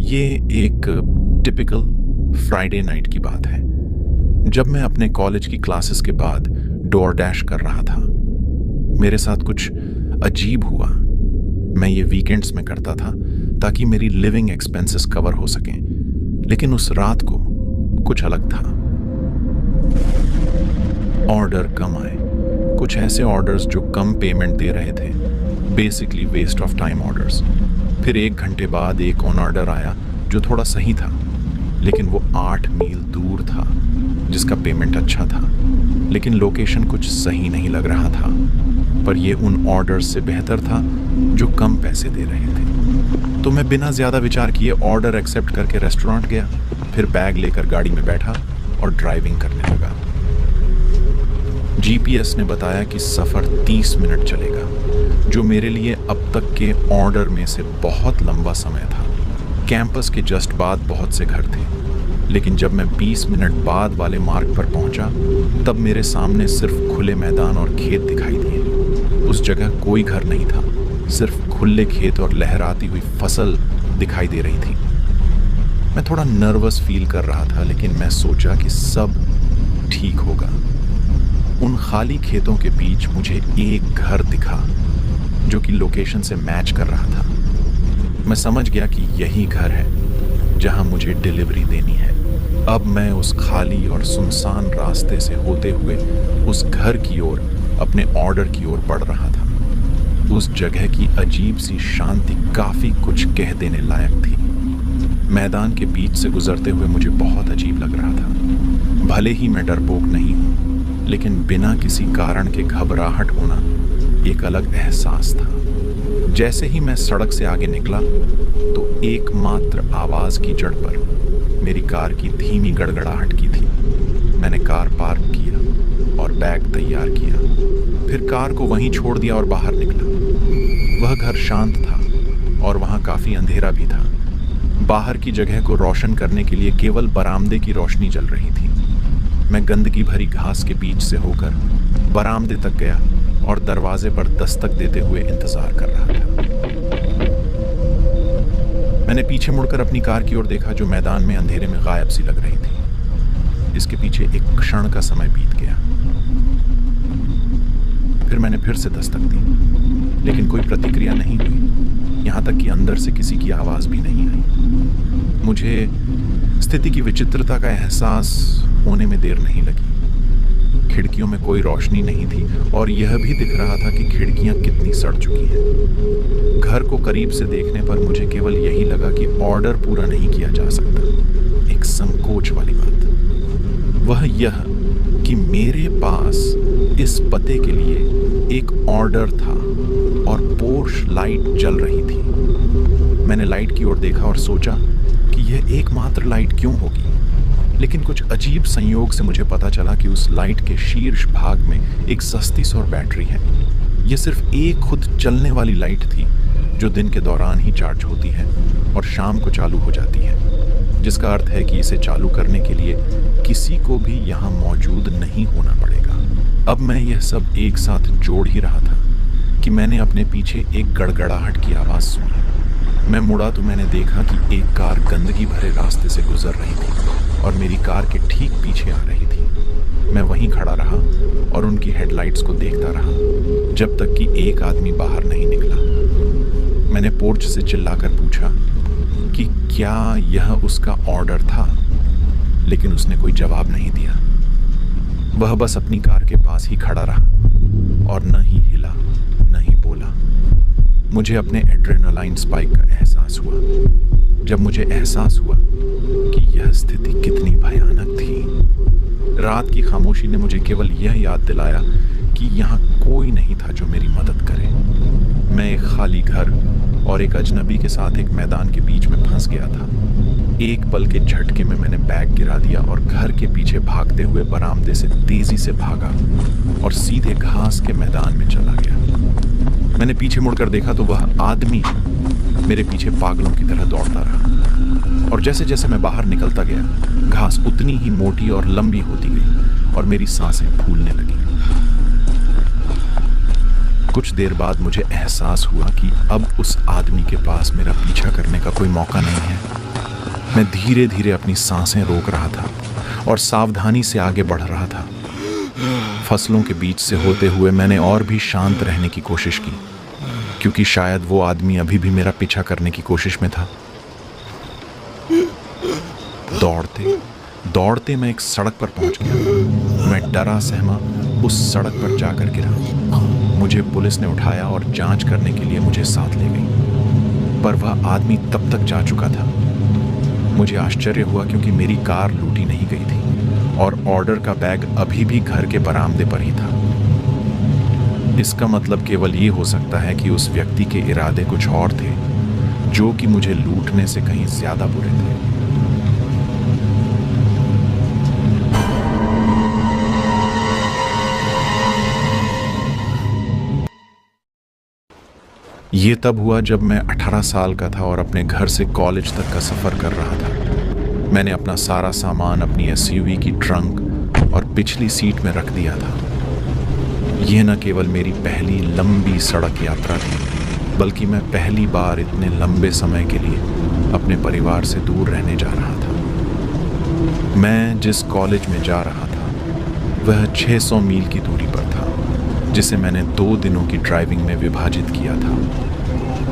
ये एक typical Friday night की बात है, जब मैं अपने कॉलेज की क्लासेस के बाद डोर डैश कर रहा था। मेरे साथ कुछ अजीब हुआ। मैं ये वीकेंड्स में करता था ताकि मेरी लिविंग एक्सपेंसेस कवर हो सकें, लेकिन उस रात को कुछ अलग था। ऑर्डर कम आए, कुछ ऐसे ऑर्डर्स जो कम पेमेंट दे रहे थे, basically waste of time orders. फिर 1 घंटे बाद एक ऑन ऑर्डर आया जो थोड़ा सही था, लेकिन वो 8 मील दूर था, जिसका पेमेंट अच्छा था, लेकिन लोकेशन कुछ सही नहीं लग रहा था। पर ये उन ऑर्डर्स से बेहतर था जो कम पैसे दे रहे थे। तो मैं बिना ज़्यादा विचार किए ऑर्डर एक्सेप्ट करके रेस्टोरेंट गया, फिर बैग लेकर गाड़ी में बैठा और ड्राइविंग करने लगा। जीपीएस ने बताया कि सफ़र 30 मिनट चलेगा, जो मेरे लिए अब तक के ऑर्डर में से बहुत लंबा समय था। कैंपस के जस्ट बाद बहुत से घर थे, लेकिन जब मैं 20 मिनट बाद वाले मार्ग पर पहुंचा, तब मेरे सामने सिर्फ खुले मैदान और खेत दिखाई दिए। उस जगह कोई घर नहीं था, सिर्फ खुले खेत और लहराती हुई फसल दिखाई दे रही थी। मैं थोड़ा नर्वस फील कर रहा था, लेकिन मैं सोचा कि सब ठीक होगा। उन खाली खेतों के बीच मुझे एक घर दिखा जो कि लोकेशन से मैच कर रहा था। मैं समझ गया कि यही घर है जहां मुझे डिलीवरी देनी है। अब मैं उस खाली और सुनसान रास्ते से होते हुए उस घर की ओर, अपने ऑर्डर की ओर बढ़ रहा था। उस जगह की अजीब सी शांति काफी कुछ कह देने लायक थी। मैदान के बीच से गुजरते हुए मुझे बहुत अजीब लग रहा था। भले ही मैं डरपोक नहीं हूं, लेकिन बिना किसी कारण के घबराहट होना एक अलग एहसास था। जैसे ही मैं सड़क से आगे निकला, तो एकमात्र आवाज की जड़ पर मेरी कार की धीमी गड़गड़ाहट की थी। मैंने कार पार्क किया और बैग तैयार किया, फिर कार को वहीं छोड़ दिया और बाहर निकला। वह घर शांत था और वहां काफी अंधेरा भी था। बाहर की जगह को रोशन करने के लिए केवल बरामदे की रोशनी जल रही थी। मैं गंदगी भरी घास के बीच से होकर बरामदे तक गया और दरवाजे पर दस्तक देते हुए इंतजार कर रहा था। मैंने पीछे मुड़कर अपनी कार की ओर देखा, जो मैदान में अंधेरे में गायब सी लग रही थी। इसके पीछे एक क्षण का समय बीत गया। फिर मैंने फिर से दस्तक दी, लेकिन कोई प्रतिक्रिया नहीं हुई। यहाँ तक कि अंदर से किसी की आवाज भी नहीं आई। मुझे स्थिति की विचित्रता का एहसास होने में देर नहीं लगी। खिड़कियों में कोई रोशनी नहीं थी और यह भी दिख रहा था कि खिड़कियां कितनी सड़ चुकी हैं। घर को करीब से देखने पर मुझे केवल यही लगा कि ऑर्डर पूरा नहीं किया जा सकता। एक संकोच वाली बात, वह यह कि मेरे पास इस पते के लिए एक ऑर्डर था और पोर्श लाइट जल रही थी। मैंने लाइट की ओर देखा और सोचा कि यह एकमात्र लाइट क्यों होगी, लेकिन कुछ अजीब संयोग से मुझे पता चला कि उस लाइट के शीर्ष भाग में एक सस्ती सौर बैटरी है। यह सिर्फ एक खुद चलने वाली लाइट थी, जो दिन के दौरान ही चार्ज होती है और शाम को चालू हो जाती है, जिसका अर्थ है कि इसे चालू करने के लिए किसी को भी यहाँ मौजूद नहीं होना पड़ेगा। अब मैं यह सब एक साथ जोड़ ही रहा था कि मैंने अपने पीछे एक गड़गड़ाहट की आवाज़ सुनी। मैं मुड़ा तो मैंने देखा कि एक कार गंदगी भरे रास्ते से गुजर रही थी और मेरी कार के ठीक पीछे आ रही थी। मैं वहीं खड़ा रहा और उनकी हेडलाइट्स को देखता रहा, जब तक कि एक आदमी बाहर नहीं निकला। मैंने पोर्च से चिल्लाकर पूछा कि क्या यह उसका ऑर्डर था, लेकिन उसने कोई जवाब नहीं दिया। वह बस अपनी कार के पास ही खड़ा रहा और न ही हिला न ही बोला। मुझे अपने एड्रेनालाइन स्पाइक का एहसास हुआ, जब मुझे एहसास हुआ कि यह स्थिति कितनी भयानक थी। रात की खामोशी ने मुझे केवल यह याद दिलाया कि यहाँ कोई नहीं था जो मेरी मदद करे। मैं एक खाली घर और एक अजनबी के साथ एक मैदान के बीच में फंस गया था। एक पल के झटके में मैंने बैग गिरा दिया और घर के पीछे भागते हुए बरामदे से तेजी से भागा और सीधे घास के मैदान में चला गया। मैंने पीछे मुड़कर देखा तो वह आदमी मेरे पीछे पागलों की तरह दौड़ता रहा, और जैसे जैसे मैं बाहर निकलता गया, घास उतनी ही मोटी और लंबी होती गई और मेरी सांसें फूलने लगी। कुछ देर बाद मुझे एहसास हुआ कि अब उस आदमी के पास मेरा पीछा करने का कोई मौका नहीं है। मैं धीरे धीरे अपनी सांसें रोक रहा था और सावधानी से आगे बढ़ रहा था। फसलों के बीच से होते हुए मैंने और भी शांत रहने की कोशिश की, क्योंकि शायद वो आदमी अभी भी मेरा पीछा करने की कोशिश में था। दौड़ते दौड़ते मैं एक सड़क पर पहुंच गया। मैं डरा सहमा उस सड़क पर जाकर गिरा। मुझे पुलिस ने उठाया और जांच करने के लिए मुझे साथ ले गई, पर वह आदमी तब तक जा चुका था। मुझे आश्चर्य हुआ, क्योंकि मेरी कार लूटी नहीं गई थी और ऑर्डर का बैग अभी भी घर के बरामदे पर ही था। इसका मतलब केवल ये हो सकता है कि उस व्यक्ति के इरादे कुछ और थे, जो कि मुझे लूटने से कहीं ज्यादा बुरे थे। ये तब हुआ जब मैं 18 साल का था और अपने घर से कॉलेज तक का सफ़र कर रहा था। मैंने अपना सारा सामान अपनी एसयूवी की ट्रंक और पिछली सीट में रख दिया था। यह न केवल मेरी पहली लंबी सड़क यात्रा थी, बल्कि मैं पहली बार इतने लंबे समय के लिए अपने परिवार से दूर रहने जा रहा था। मैं जिस कॉलेज में जा रहा था वह 600 मील की दूरी पर था, जिसे मैंने 2 दिनों की ड्राइविंग में विभाजित किया था।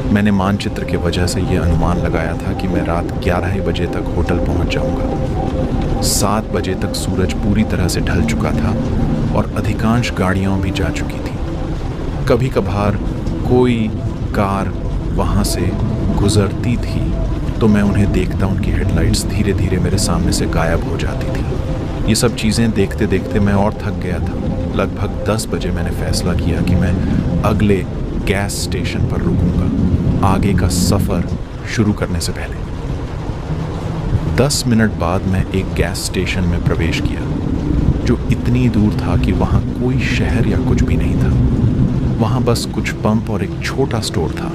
मैंने मानचित्र के वजह से यह अनुमान लगाया था कि मैं रात 11 बजे तक होटल पहुंच जाऊंगा। 7 बजे तक सूरज पूरी तरह से ढल चुका था और अधिकांश गाड़ियां भी जा चुकी थी। कभी कभार कोई कार वहां से गुजरती थी तो मैं उन्हें देखता, उनकी हेडलाइट्स धीरे धीरे मेरे सामने से गायब हो जाती थी। ये सब चीज़ें देखते देखते मैं और थक गया था। लगभग 10 बजे मैंने फैसला किया कि मैं अगले गैस स्टेशन पर रुकूंगा, आगे का सफ़र शुरू करने से पहले। 10 मिनट बाद मैं एक गैस स्टेशन में प्रवेश किया, जो इतनी दूर था कि वहाँ कोई शहर या कुछ भी नहीं था। वहाँ बस कुछ पंप और एक छोटा स्टोर था।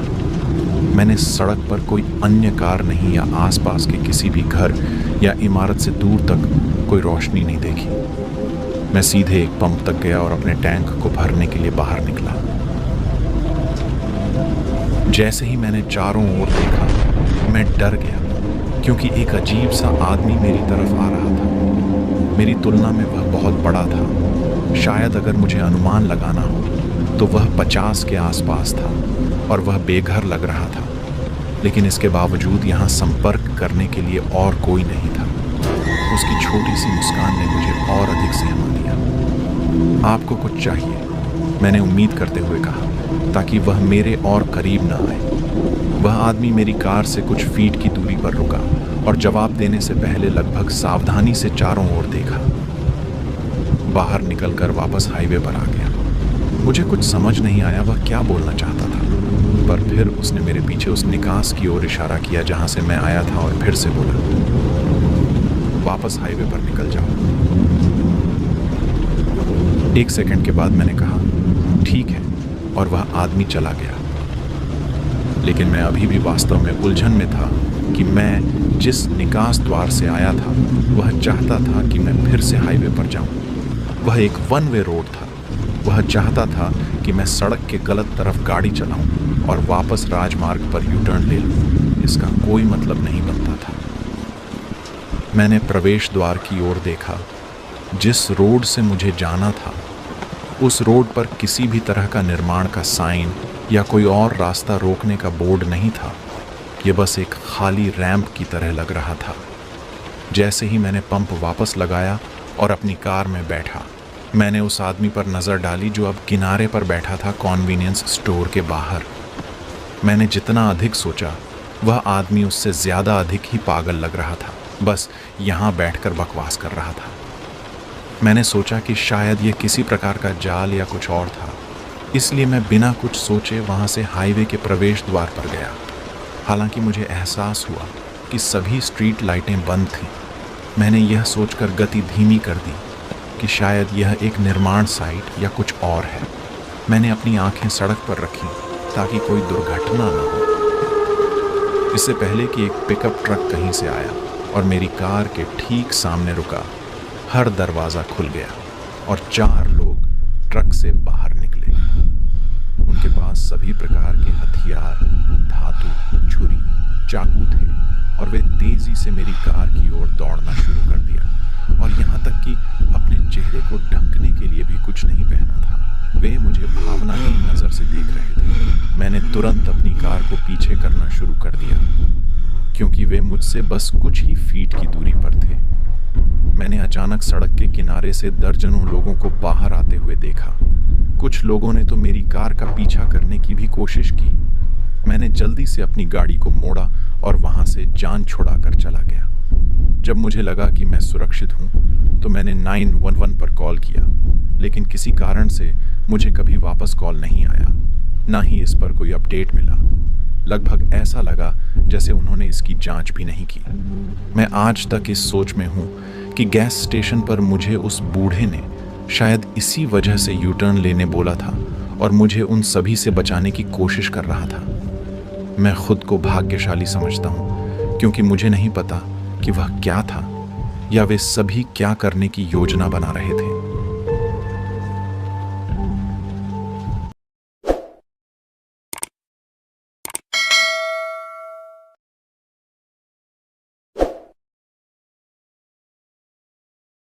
मैंने सड़क पर कोई अन्य कार नहीं या आसपास के किसी भी घर या इमारत से दूर तक कोई रोशनी नहीं देखी। मैं सीधे एक पंप तक गया और अपने टैंक को भरने के लिए बाहर निकला। जैसे ही मैंने चारों ओर देखा, मैं डर गया, क्योंकि एक अजीब सा आदमी मेरी तरफ आ रहा था। मेरी तुलना में वह बहुत बड़ा था। शायद अगर मुझे अनुमान लगाना हो तो वह 50 के आसपास था और वह बेघर लग रहा था। लेकिन इसके बावजूद यहाँ संपर्क करने के लिए और कोई नहीं था। उसकी छोटी सी मुस्कान ने मुझे और अधिक सहमा दिया। आपको कुछ चाहिए? मैंने उम्मीद करते हुए कहा, ताकि वह मेरे और करीब न आए। वह आदमी मेरी कार से कुछ फीट की दूरी पर रुका और जवाब देने से पहले लगभग सावधानी से चारों ओर देखा। बाहर निकलकर वापस हाईवे पर आ गया। मुझे कुछ समझ नहीं आया वह क्या बोलना चाहता था, पर फिर उसने मेरे पीछे उस निकास की ओर इशारा किया जहां से मैं आया था और फिर से बोला, वापस हाईवे पर निकल जाओ। 1 सेकंड के बाद मैंने कहा, ठीक है, और वह आदमी चला गया। लेकिन मैं अभी भी वास्तव में उलझन में था कि मैं जिस निकास द्वार से आया था वह चाहता था कि मैं फिर से हाईवे पर जाऊं। वह एक 1 वे रोड था। वह चाहता था कि मैं सड़क के गलत तरफ गाड़ी चलाऊं और वापस राजमार्ग पर यू टर्न ले लूं। इसका कोई मतलब नहीं बनता था। मैंने प्रवेश द्वार की ओर देखा। जिस रोड से मुझे जाना था, उस रोड पर किसी भी तरह का निर्माण का साइन या कोई और रास्ता रोकने का बोर्ड नहीं था। ये बस एक खाली रैंप की तरह लग रहा था। जैसे ही मैंने पंप वापस लगाया और अपनी कार में बैठा, मैंने उस आदमी पर नज़र डाली जो अब किनारे पर बैठा था कॉन्वीनियंस स्टोर के बाहर। मैंने जितना अधिक सोचा, वह आदमी उससे ज़्यादा अधिक ही पागल लग रहा था। बस यहाँ बैठकर बकवास कर रहा था। मैंने सोचा कि शायद ये किसी प्रकार का जाल या कुछ और था, इसलिए मैं बिना कुछ सोचे वहाँ से हाईवे के प्रवेश द्वार पर गया। हालांकि मुझे एहसास हुआ कि सभी स्ट्रीट लाइटें बंद थीं। मैंने यह सोचकर गति धीमी कर दी कि शायद यह एक निर्माण साइट या कुछ और है। मैंने अपनी आंखें सड़क पर रखी ताकि कोई दुर्घटना न हो। इससे पहले कि एक पिकअप ट्रक कहीं से आया और मेरी कार के ठीक सामने रुका, हर दरवाज़ा खुल गया और 4 लोग ट्रक से बाहर निकले। उनके पास सभी प्रकार के हथियार, धातु, छुरी, चाकू थे और वे तेजी से मेरी कार की ओर दौड़ना शुरू कर दिया, और यहाँ तक कि अपने चेहरे को ढकने के लिए भी कुछ नहीं पहना था। वे मुझे भावनाहीन नजर से देख रहे थे। मैंने तुरंत अपनी कार को पीछे करना शुरू कर दिया, क्योंकि वे मुझसे बस कुछ ही फीट की दूरी पर थे। मैंने अचानक सड़क के किनारे से दर्जनों लोगों को बाहर आते हुए देखा। कुछ लोगों ने तो मेरी कार का पीछा करने की भी कोशिश की। मैंने जल्दी से अपनी गाड़ी को मोड़ा और वहां से जान छुड़ाकर चला गया। जब मुझे लगा कि मैं सुरक्षित हूं, तो मैंने 911 पर कॉल किया, लेकिन किसी कारण से मुझे कभी वापस कॉल नहीं आया, ना ही इस पर कोई अपडेट मिला। लगभग ऐसा लगा जैसे उन्होंने इसकी जांच भी नहीं की। मैं आज तक इस सोच में हूं कि गैस स्टेशन पर मुझे उस बूढ़े ने शायद इसी वजह से यू टर्न लेने बोला था और मुझे उन सभी से बचाने की कोशिश कर रहा था। मैं खुद को भाग्यशाली समझता हूं, क्योंकि मुझे नहीं पता कि वह क्या था या वे सभी क्या करने की योजना बना रहे थे।